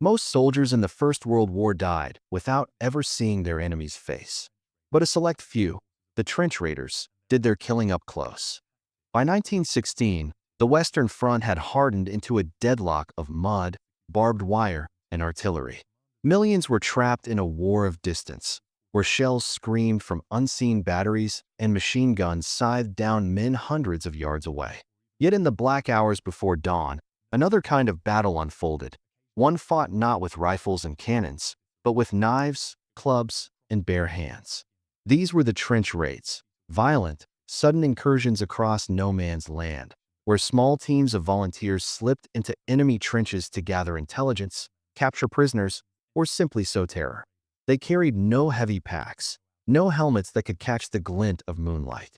Most soldiers in the First World War died without ever seeing their enemy's face. But a select few, the trench raiders, did their killing up close. By 1916, the Western Front had hardened into a deadlock of mud, barbed wire, and artillery. Millions were trapped in a war of distance, where shells screamed from unseen batteries and machine guns scythed down men hundreds of yards away. Yet in the black hours before dawn, another kind of battle unfolded. One fought not with rifles and cannons, but with knives, clubs, and bare hands. These were the trench raids, violent, sudden incursions across no man's land, where small teams of volunteers slipped into enemy trenches to gather intelligence, capture prisoners, or simply sow terror. They carried no heavy packs, no helmets that could catch the glint of moonlight.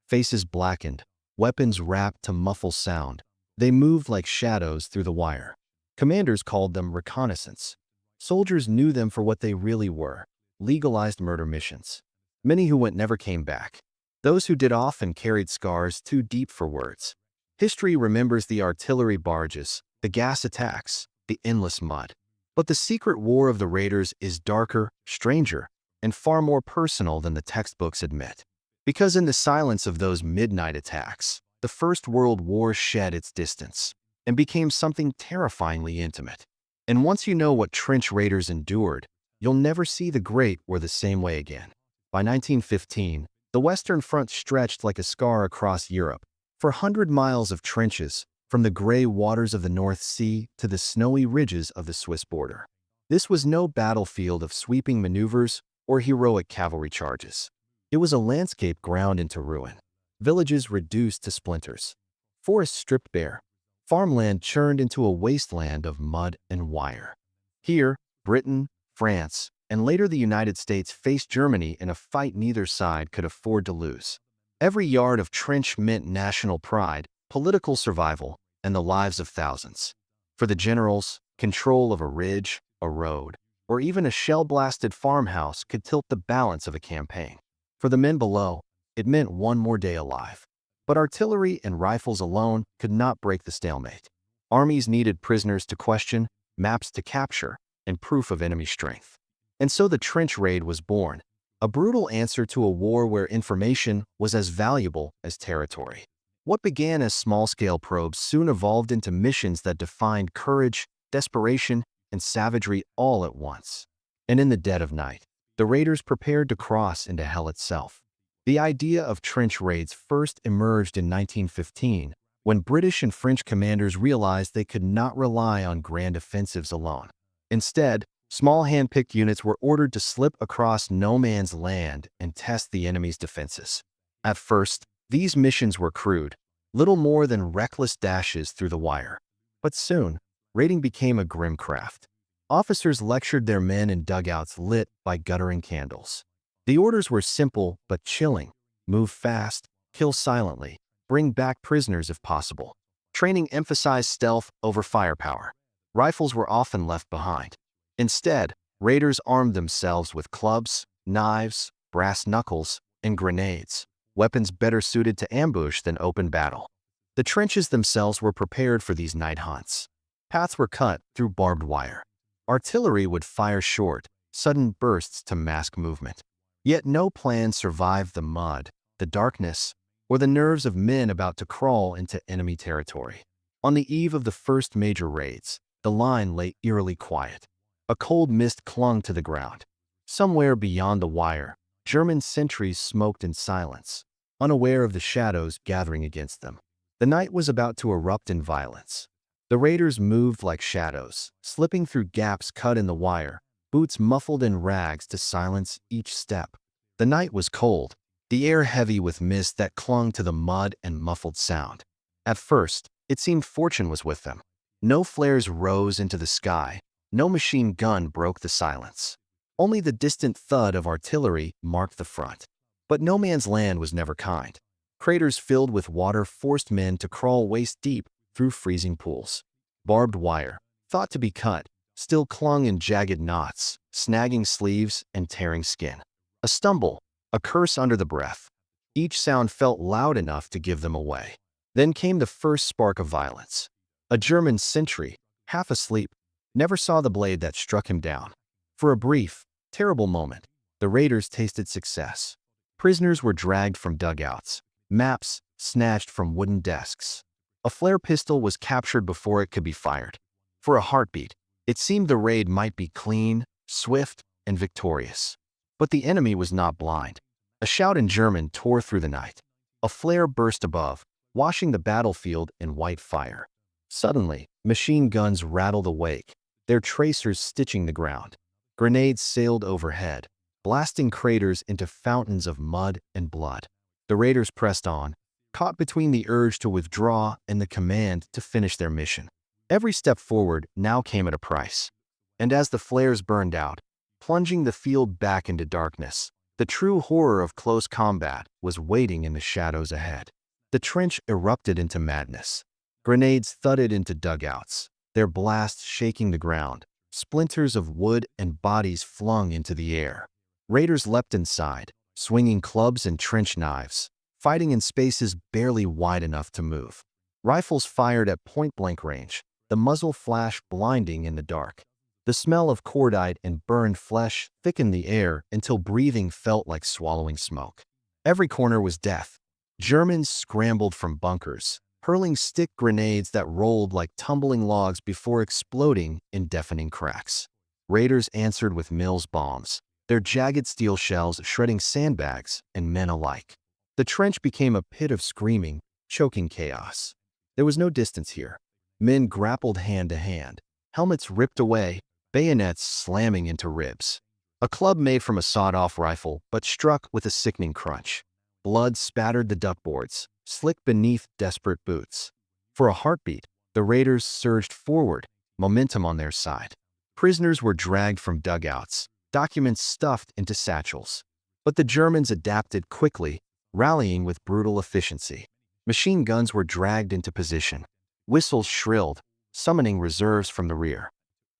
Faces blackened, weapons wrapped to muffle sound, they moved like shadows through the wire. Commanders called them reconnaissance. Soldiers knew them for what they really were, legalized murder missions. Many who went never came back. Those who did often carried scars too deep for words. History remembers the artillery barges, the gas attacks, the endless mud. But the secret war of the raiders is darker, stranger, and far more personal than the textbooks admit. Because in the silence of those midnight attacks, the First World War shed its distance and became something terrifyingly intimate. And once you know what trench raiders endured, you'll never see the great war the same way again. By 1915, the Western Front stretched like a scar across Europe, for 100 miles of trenches, from the gray waters of the North Sea to the snowy ridges of the Swiss border. This was no battlefield of sweeping maneuvers or heroic cavalry charges. It was a landscape ground into ruin, villages reduced to splinters, forests stripped bare, farmland churned into a wasteland of mud and wire. Here, Britain, France, and later the United States faced Germany in a fight neither side could afford to lose. Every yard of trench meant national pride, political survival, and the lives of thousands. For the generals, control of a ridge, a road, or even a shell-blasted farmhouse could tilt the balance of a campaign. For the men below, it meant one more day alive. But artillery and rifles alone could not break the stalemate. Armies needed prisoners to question, maps to capture, and proof of enemy strength. And so the trench raid was born, a brutal answer to a war where information was as valuable as territory. What began as small-scale probes soon evolved into missions that defined courage, desperation, and savagery all at once. And in the dead of night, the raiders prepared to cross into hell itself. The idea of trench raids first emerged in 1915, when British and French commanders realized they could not rely on grand offensives alone. Instead, small hand-picked units were ordered to slip across no man's land and test the enemy's defenses. At first, these missions were crude, little more than reckless dashes through the wire. But soon, raiding became a grim craft. Officers lectured their men in dugouts lit by guttering candles. The orders were simple but chilling: move fast, kill silently, bring back prisoners if possible. Training emphasized stealth over firepower. Rifles were often left behind. Instead, raiders armed themselves with clubs, knives, brass knuckles, and grenades, weapons better suited to ambush than open battle. The trenches themselves were prepared for these night hunts. Paths were cut through barbed wire. Artillery would fire short, sudden bursts to mask movement. Yet no plan survived the mud, the darkness, or the nerves of men about to crawl into enemy territory. On the eve of the first major raids, the line lay eerily quiet. A cold mist clung to the ground. Somewhere beyond the wire, German sentries smoked in silence, unaware of the shadows gathering against them. The night was about to erupt in violence. The raiders moved like shadows, slipping through gaps cut in the wire, boots muffled in rags to silence each step. The night was cold, the air heavy with mist that clung to the mud and muffled sound. At first, it seemed fortune was with them. No flares rose into the sky, no machine gun broke the silence. Only the distant thud of artillery marked the front. But no man's land was never kind. Craters filled with water forced men to crawl waist-deep through freezing pools. Barbed wire, thought to be cut, still clung in jagged knots, snagging sleeves and tearing skin. A stumble, a curse under the breath. Each sound felt loud enough to give them away. Then came the first spark of violence. A German sentry, half asleep, never saw the blade that struck him down. For a brief, terrible moment, the raiders tasted success. Prisoners were dragged from dugouts, maps snatched from wooden desks. A flare pistol was captured before it could be fired. For a heartbeat, it seemed the raid might be clean, swift, and victorious. But the enemy was not blind. A shout in German tore through the night. A flare burst above, washing the battlefield in white fire. Suddenly, machine guns rattled awake, their tracers stitching the ground. Grenades sailed overhead, blasting craters into fountains of mud and blood. The raiders pressed on, caught between the urge to withdraw and the command to finish their mission. Every step forward now came at a price. And as the flares burned out, plunging the field back into darkness, the true horror of close combat was waiting in the shadows ahead. The trench erupted into madness. Grenades thudded into dugouts, their blasts shaking the ground, splinters of wood and bodies flung into the air. Raiders leapt inside, swinging clubs and trench knives, fighting in spaces barely wide enough to move. Rifles fired at point-blank range, the muzzle flash blinding in the dark. The smell of cordite and burned flesh thickened the air until breathing felt like swallowing smoke. Every corner was death. Germans scrambled from bunkers, hurling stick grenades that rolled like tumbling logs before exploding in deafening cracks. Raiders answered with Mills bombs, their jagged steel shells shredding sandbags and men alike. The trench became a pit of screaming, choking chaos. There was no distance here. Men grappled hand to hand, helmets ripped away, bayonets slamming into ribs. A club made from a sawed-off rifle but struck with a sickening crunch. Blood spattered the duckboards, slick beneath desperate boots. For a heartbeat, the raiders surged forward, momentum on their side. Prisoners were dragged from dugouts, documents stuffed into satchels. But the Germans adapted quickly, rallying with brutal efficiency. Machine guns were dragged into position. Whistles shrilled, summoning reserves from the rear.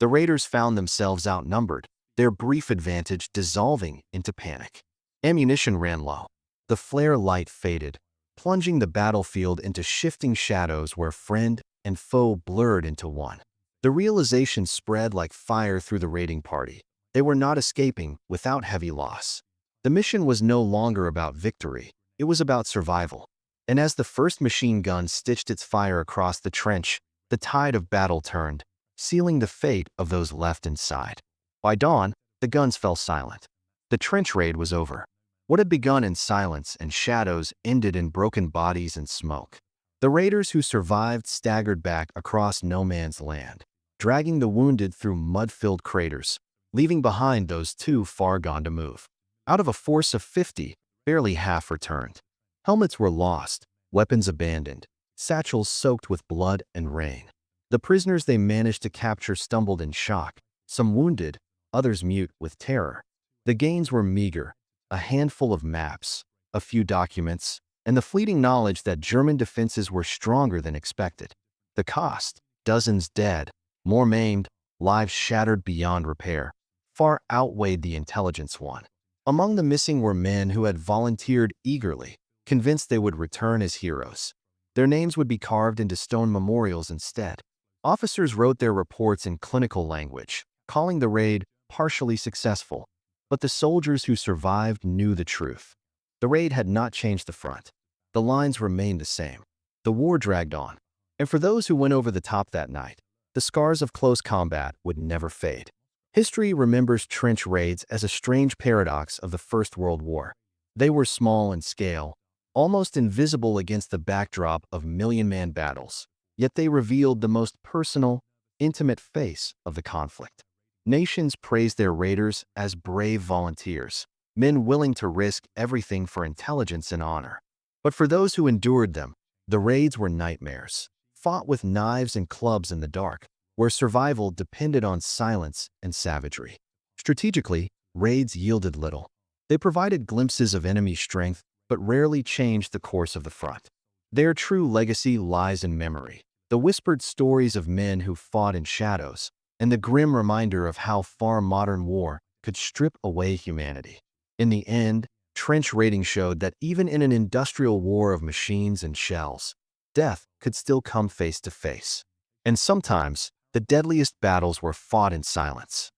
The raiders found themselves outnumbered, their brief advantage dissolving into panic. Ammunition ran low. The flare light faded, plunging the battlefield into shifting shadows where friend and foe blurred into one. The realization spread like fire through the raiding party. They were not escaping without heavy loss. The mission was no longer about victory, it was about survival. And as the first machine gun stitched its fire across the trench, the tide of battle turned, sealing the fate of those left inside. By dawn, the guns fell silent. The trench raid was over. What had begun in silence and shadows ended in broken bodies and smoke. The raiders who survived staggered back across no man's land, dragging the wounded through mud-filled craters, leaving behind those too far gone to move. Out of a force of 50, barely half returned. Helmets were lost, weapons abandoned, satchels soaked with blood and rain. The prisoners they managed to capture stumbled in shock, some wounded, others mute with terror. The gains were meager, a handful of maps, a few documents, and the fleeting knowledge that German defenses were stronger than expected. The cost, dozens dead, more maimed, lives shattered beyond repair, far outweighed the intelligence won. Among the missing were men who had volunteered eagerly, convinced they would return as heroes. Their names would be carved into stone memorials instead. Officers wrote their reports in clinical language, calling the raid partially successful. But the soldiers who survived knew the truth. The raid had not changed the front. The lines remained the same. The war dragged on. And for those who went over the top that night, the scars of close combat would never fade. History remembers trench raids as a strange paradox of the First World War. They were small in scale, almost invisible against the backdrop of million-man battles, yet they revealed the most personal, intimate face of the conflict. Nations praised their raiders as brave volunteers, men willing to risk everything for intelligence and honor. But for those who endured them, the raids were nightmares, fought with knives and clubs in the dark, where survival depended on silence and savagery. Strategically, raids yielded little. They provided glimpses of enemy strength, but rarely changed the course of the front. Their true legacy lies in memory, the whispered stories of men who fought in shadows, and the grim reminder of how far modern war could strip away humanity. In the end, trench raiding showed that even in an industrial war of machines and shells, death could still come face to face. And sometimes, the deadliest battles were fought in silence.